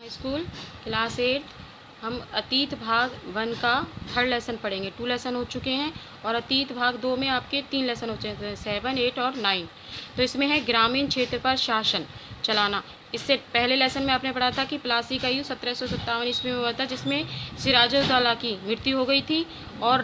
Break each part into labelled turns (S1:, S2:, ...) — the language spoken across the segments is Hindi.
S1: स्कूल क्लास 8 हम अतीत भाग 1 का 3rd लेसन पढ़ेंगे। 2 लेसन हो चुके हैं और अतीत भाग 2 में आपके 3 लेसन हो चुके हैं, 7, 8 और 9। तो इसमें है ग्रामीण क्षेत्र पर शासन चलाना। इससे पहले लेसन में आपने पढ़ा था कि प्लासी का युद्ध 1757 ईस्वी में हुआ था, जिसमें सिराजुद्दौला की मृत्यु हो गई थी और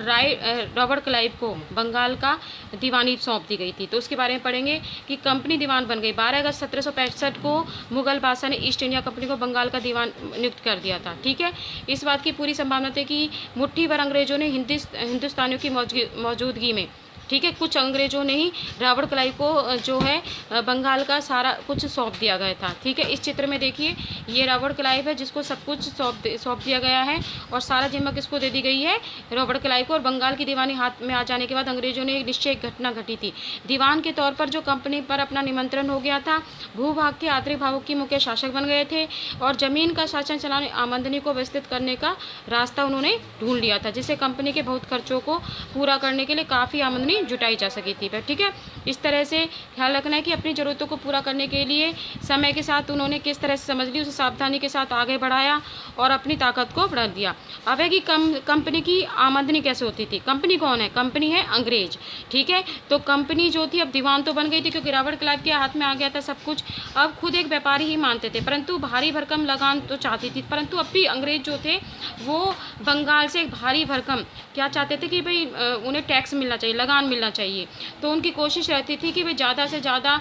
S1: रॉबर्ट क्लाइव को बंगाल का दीवानी सौंप दी गई थी। तो उसके बारे में पढ़ेंगे कि कंपनी दीवान बन गई। 12 अगस्त 1765 को मुगल बादशाह ने ईस्ट इंडिया कंपनी को बंगाल का दीवान नियुक्त कर दिया था। ठीक है, इस बात की पूरी संभावना थी कि मुट्ठी भर अंग्रेजों ने हिंदुस्तानियों की मौजूदगी में, ठीक है, कुछ अंग्रेजों ने ही रॉबर्ट क्लाइव को जो है बंगाल का सारा कुछ सौंप दिया गया था। ठीक है, इस चित्र में देखिए ये रॉबर्ट क्लाइव है जिसको सब कुछ सौंप दिया गया है और सारा जिम्मा किसको दे दी गई है, रॉबर्ट क्लाइव को। और बंगाल की दीवानी हाथ में आ जाने के बाद अंग्रेजों ने एक निश्चित घटना घटी थी। दीवान के तौर पर जो कंपनी पर अपना निमंत्रण हो गया था, भूभाग के आंतरिक भागों की मुख्य शासक बन गए थे और जमीन का शासन चलाने, आमदनी को विस्तृत करने का रास्ता उन्होंने ढूंढ लिया था, जिससे कंपनी के बहुत खर्चों को पूरा करने के लिए काफ़ी आमदनी जुटाई जा सकी थी। ठीक है, इस तरह से ख्याल रखना है कि अपनी ज़रूरतों को पूरा करने के लिए समय के साथ उन्होंने किस तरह से समझ ली, उसे सावधानी के साथ आगे बढ़ाया और अपनी ताकत को बढ़ा दिया। अब है कि कंपनी की आमदनी कैसे होती थी। कंपनी कौन है? कंपनी है अंग्रेज। ठीक है, तो कंपनी जो थी अब दीवान तो बन गई थी क्योंकि रॉबर्ट क्लाइव के हाथ में आ गया था सब कुछ। अब खुद एक व्यापारी ही मानते थे, परंतु भारी भरकम लगान तो चाहती थी। परंतु अब भी अंग्रेज जो थे वो बंगाल से एक भारी भरकम क्या चाहते थे कि भाई उन्हें टैक्स मिलना चाहिए, लगान मिलना चाहिए। तो उनकी कोशिश रहती थी कि भाई ज़्यादा से ज़्यादा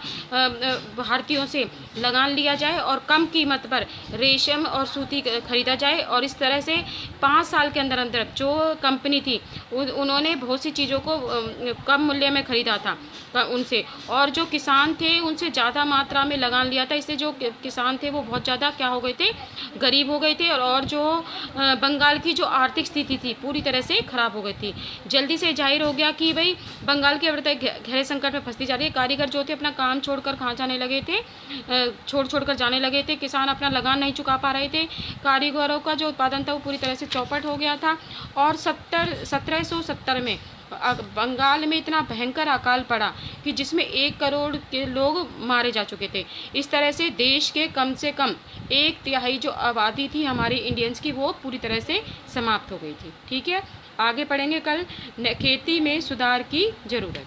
S1: भारतीयों से लगान लिया जाए और कम कीमत पर रेशम और सूती खरीदा जाए। और इस तरह से 5 साल के अंदर अंदर जो कंपनी थी उन्होंने बहुत सी चीज़ों को कम मूल्य में खरीदा था उनसे, और जो किसान थे उनसे ज़्यादा मात्रा में लगान लिया था। इससे जो किसान थे वो बहुत ज़्यादा क्या हो गए थे, गरीब हो गए थे और जो बंगाल की जो आर्थिक स्थिति थी पूरी तरह से खराब हो गई थी। जल्दी से जाहिर हो गया कि भाई बंगाल की अर्थव्यवस्था गहरे संकट में फंसती जा रही है। कारीगर जो थे अपना काम छोड़कर कहाँ जाने लगे थे, छोड़कर जाने लगे थे। किसान अपना लगान नहीं चुका पा रहे थे। कारीगरों का जो उत्पादन था वो पूरी तरह से चौपट हो गया था। और 1770 में बंगाल में इतना भयंकर अकाल पड़ा कि जिसमें 1 करोड़ के लोग मारे जा चुके थे। इस तरह से देश के कम से कम 1/3 जो आबादी थी हमारे इंडियंस की वो पूरी तरह से समाप्त हो गई थी। ठीक है, आगे पढ़ेंगे कल खेती में सुधार की ज़रूरत।